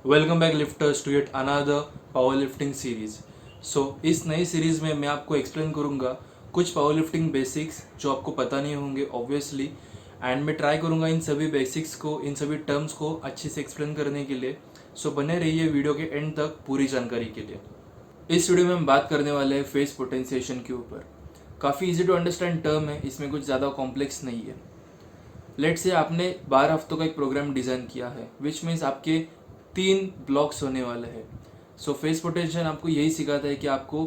Welcome back lifters to yet another powerlifting series. इस नई series में मैं आपको एक्सप्लेन करूंगा कुछ पावर लिफ्टिंग बेसिक्स जो आपको पता नहीं होंगे ऑब्वियसली। एंड मैं ट्राई करूंगा इन सभी बेसिक्स को, इन सभी टर्म्स को अच्छे से एक्सप्लेन करने के लिए। बने रहिए वीडियो के एंड तक पूरी जानकारी के लिए। इस वीडियो में हम बात करने वाले हैं फेस पोटेंशिएशन के ऊपर। काफ़ी इजी टू अंडरस्टैंड टर्म है, इसमें कुछ ज़्यादा कॉम्प्लेक्स नहीं है। लेट से आपने 12 हफ्तों का एक प्रोग्राम डिज़ाइन किया है, विच मीन्स आपके 3 ब्लॉक्स होने वाले हैं। फेस पोटेंशियल आपको यही सिखाता है कि आपको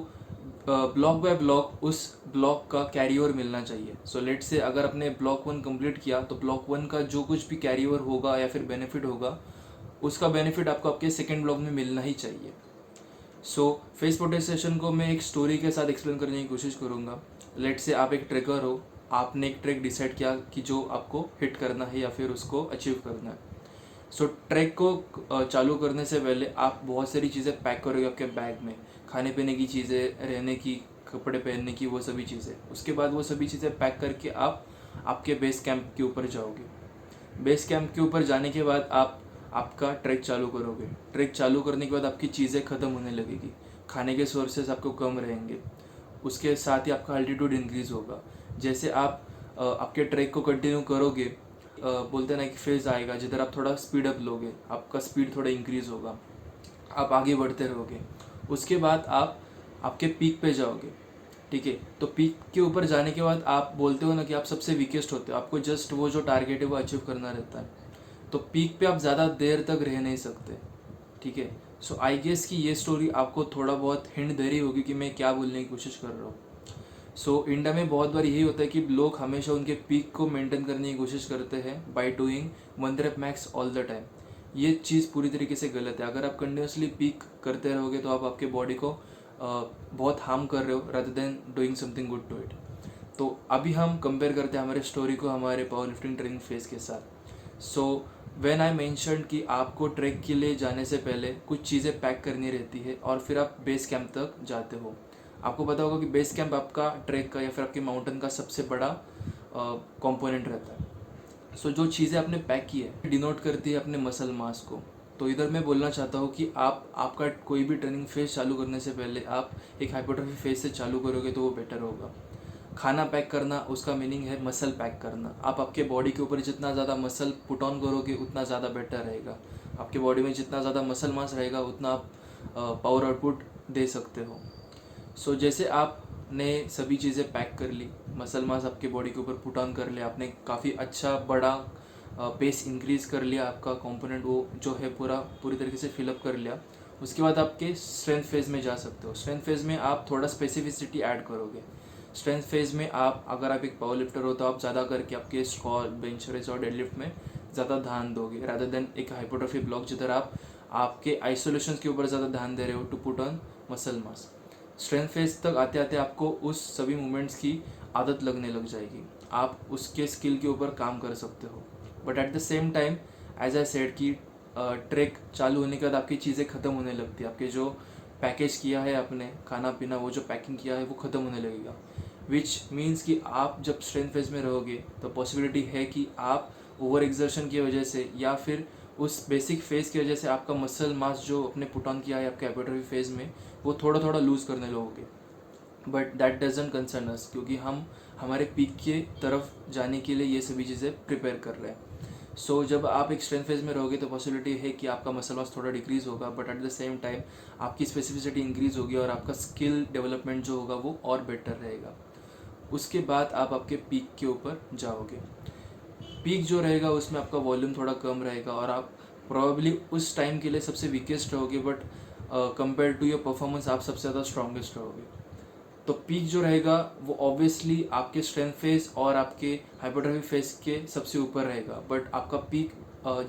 ब्लॉक बाय ब्लॉक उस ब्लॉक का कैरी ओवर मिलना चाहिए। लेट से अगर आपने ब्लॉक 1 कंप्लीट किया तो ब्लॉक 1 का जो कुछ भी कैरी ओवर होगा या फिर बेनिफिट होगा, उसका बेनिफिट आपको आपके सेकेंड ब्लॉक में मिलना ही चाहिए। फेस पोटेंशिएशन को मैं एक स्टोरी के साथ एक्सप्लेन करने की कोशिश करूँगा। लेट से आप एक ट्रेकर हो, आपने एक ट्रैक डिसाइड किया कि जो आपको हिट करना है या फिर उसको अचीव करना है। ट्रैक को चालू करने से पहले आप बहुत सारी चीज़ें पैक करोगे आपके बैग में, खाने पीने की चीज़ें, रहने की, कपड़े पहनने की, वो सभी चीज़ें। उसके बाद वो सभी चीज़ें पैक करके आप आपके बेस कैंप के ऊपर जाओगे। बेस कैंप के ऊपर जाने के बाद आप आपका ट्रैक चालू करोगे। ट्रैक चालू करने के बाद आपकी चीज़ें ख़त्म होने लगेगी, खाने के सोर्सेज आपको कम रहेंगे, उसके साथ ही आपका अल्टीट्यूड इंक्रीज़ होगा। जैसे आप आपके ट्रैक को कंटिन्यू करोगे, बोलते हैं ना कि फेज आएगा जिधर आप थोड़ा स्पीड अप लोगे, आपका स्पीड थोड़ा इंक्रीज़ होगा, आप आगे बढ़ते रहोगे। उसके बाद आप आपके पीक पे जाओगे। ठीक है, तो पीक के ऊपर जाने के बाद आप बोलते हो ना कि आप सबसे वीकेस्ट होते हो, आपको जस्ट वो जो टारगेट है वो अचीव करना रहता है। तो पीक पे आप ज़्यादा देर तक रह नहीं सकते। ठीक है, आई गेस कि ये स्टोरी आपको थोड़ा बहुत हिंट दे रही होगी कि मैं क्या बोलने की कोशिश कर रहा हूँ। इंडिया में बहुत बार यही होता है कि लोग हमेशा उनके पीक को मेंटेन करने की कोशिश करते हैं by doing 1 rape max all the time. ये चीज़ पूरी तरीके से गलत है। अगर आप कंटिन्यूसली पीक करते रहोगे तो आप आपके बॉडी को बहुत हार्म कर रहे हो rather than doing something good to it. तो अभी हम कंपेयर करते हैं हमारे स्टोरी को हमारे पावर लिफ्टिंग ट्रेनिंग फेज के साथ। व्हेन आई मेंशन कि आपको ट्रैक के लिए जाने से पहले कुछ चीज़ें पैक करनी रहती है और फिर आप बेस कैंप तक जाते हो। आपको पता होगा कि बेस कैंप आपका ट्रैक का या फिर आपके माउंटेन का सबसे बड़ा कंपोनेंट रहता है। जो चीज़ें आपने पैक की है डिनोट करती है अपने मसल मास को। तो इधर मैं बोलना चाहता हूँ कि आप आपका कोई भी ट्रेनिंग फेज चालू करने से पहले आप एक हाइपरट्रॉफी फेज से चालू करोगे तो वो बेटर होगा। खाना पैक करना, उसका मीनिंग है मसल पैक करना। आप आपके बॉडी के ऊपर जितना ज़्यादा मसल पुट ऑन करोगे उतना ज़्यादा बेटर रहेगा। आपके बॉडी में जितना ज़्यादा मसल मास रहेगा उतना आप पावर आउटपुट दे सकते हो। जैसे आपने सभी चीज़ें पैक कर ली, मसल मास आपके बॉडी के ऊपर पुट ऑन कर लिया, आपने काफ़ी अच्छा बड़ा पेस इंक्रीज़ कर लिया, आपका कंपोनेंट वो जो है पूरी तरीके से फिलअप कर लिया। उसके बाद आपके स्ट्रेंथ फेज में जा सकते हो। स्ट्रेंथ फेज में आप थोड़ा स्पेसिफिसिटी ऐड करोगे। स्ट्रेंथ फेज में आप अगर आप एक पावर लिफ्टर हो तो आप ज़्यादा करके आपके स्क्वाट, बेंच प्रेस और डेडलिफ्ट में ज़्यादा ध्यान दोगे रादर देन एक हाइपरट्रॉफी ब्लॉक जिधर आप आपके आइसोलेशन के ऊपर ज़्यादा ध्यान दे रहे हो to put on muscle mass. Strength phase तक आते आते आपको उस सभी मूवमेंट्स की आदत लगने लग जाएगी, आप उसके स्किल के ऊपर काम कर सकते हो। But at the same time as I said कि ट्रैक चालू होने के बाद आपकी चीज़ें ख़त्म होने लगती है। आपके जो पैकेज किया है आपने, खाना पीना, वो जो पैकिंग किया है वो ख़त्म होने लगेगा। विच मीन्स कि आप जब स्ट्रेंथ फेज में रहोगे तो पॉसिबिलिटी है कि आप ओवर एक्सर्शन की वजह से या फिर उस बेसिक फेज की वजह से आपका मसल मास जो आपने पुट ऑन किया है आपके हाइपरट्रॉफी फेज में वो थोड़ा थोड़ा लूज़ करने लगोगे। बट दैट डजंट कंसर्न अस, क्योंकि हम हमारे पीक के तरफ जाने के लिए ये सभी चीज़ें प्रिपेयर कर रहे हैं। जब आप एक स्ट्रेंथ फेज में रहोगे तो पॉसिबिलिटी है कि आपका मसल मास थोड़ा डिक्रीज होगा, but at the same time आपकी स्पेसिफिसिटी इंक्रीज होगी और आपका स्किल डेवलपमेंट जो होगा वो और बेटर रहेगा। उसके बाद आप आपके पीक के ऊपर जाओगे। पीक जो रहेगा उसमें आपका वॉल्यूम थोड़ा कम रहेगा और आप प्रोबेबली उस टाइम के लिए सबसे वीकेस्ट रहोगे, but compare to your performance आप सबसे ज़्यादा स्ट्रॉन्गेस्ट रहोगे। तो पीक जो रहेगा वो ऑब्वियसली आपके स्ट्रेंथ फेज और आपके हाइपरट्रॉफी फेज के सबसे ऊपर रहेगा। बट आपका पीक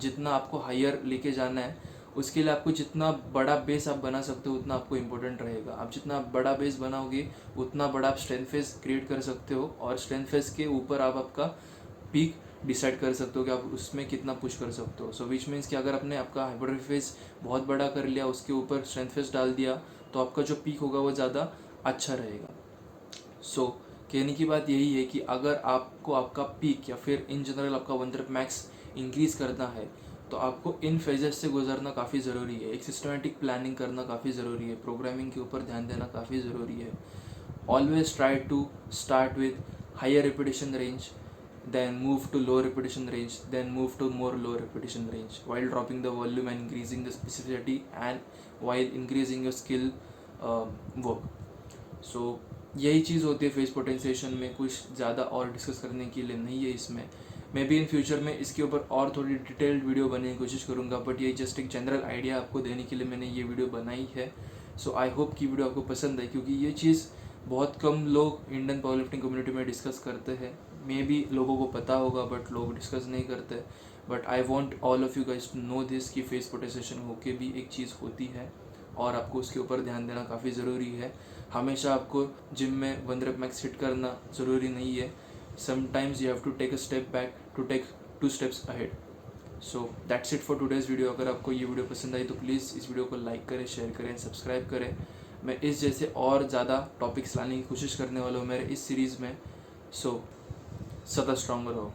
जितना आपको हायर लेके जाना है उसके लिए आपको जितना बड़ा बेस आप बना सकते हो उतना आपको इम्पोर्टेंट रहेगा। आप जितना बड़ा बेस बनाओगे उतना बड़ा आप स्ट्रेंथ फेज क्रिएट कर सकते हो और स्ट्रेंथ फेज के ऊपर आप आपका पीक डिसाइड कर सकते हो कि आप उसमें कितना पुश कर सकते हो। विच मीन्स कि अगर आपने आपका हाइपरट्रॉफी फेज बहुत बड़ा कर लिया, उसके ऊपर स्ट्रेंथ फेज डाल दिया, तो आपका जो पीक होगा वो ज़्यादा अच्छा रहेगा। कहने की बात यही है कि अगर आपको आपका पीक या फिर इन जनरल आपका 1 रेप मैक्स इंक्रीज़ करना है तो आपको इन फेजेस से गुजरना काफ़ी ज़रूरी है। एक सिस्टमेटिक प्लानिंग करना काफ़ी ज़रूरी है, प्रोग्रामिंग के ऊपर ध्यान देना काफ़ी ज़रूरी है। Always try to start with higher repetition range, then move to low repetition range, then move to more low repetition range while dropping the volume and increasing the specificity and while increasing your skill work. So यही चीज़ होती है face potentiation में, कुछ ज़्यादा और discuss करने के लिए नहीं है इसमें। मैं भी इन फ्यूचर में इसके ऊपर और थोड़ी डिटेल्ड वीडियो बनाने की कोशिश करूँगा, बट ये जस्ट एक जनरल आइडिया आपको देने के लिए मैंने ये वीडियो बनाई है। सो आई होप कि वीडियो आपको पसंद है, क्योंकि ये चीज़ बहुत कम लोग इंडियन पावर लिफ्टिंग कम्युनिटी में डिस्कस करते हैं। मे बी लोगों को पता होगा बट लोग डिस्कस नहीं करते। But I want all of you guys to know this कि फेस पोटेंशिएशन होके भी एक चीज़ होती है और आपको उसके ऊपर ध्यान देना काफ़ी ज़रूरी है। हमेशा आपको जिम में 1 rep max हिट करना ज़रूरी नहीं है। Sometimes you have to take a step back to take 2 steps ahead. So that's it for today's video. अगर आपको ये वीडियो पसंद आई तो प्लीज़ इस वीडियो को लाइक करें, शेयर करें, सब्सक्राइब करें। मैं इस जैसे और ज़्यादा टॉपिक्स लाने की कोशिश करने वाला हूँ मेरे इस सीरीज़ में। सो सदा स्ट्रॉन्गर हो।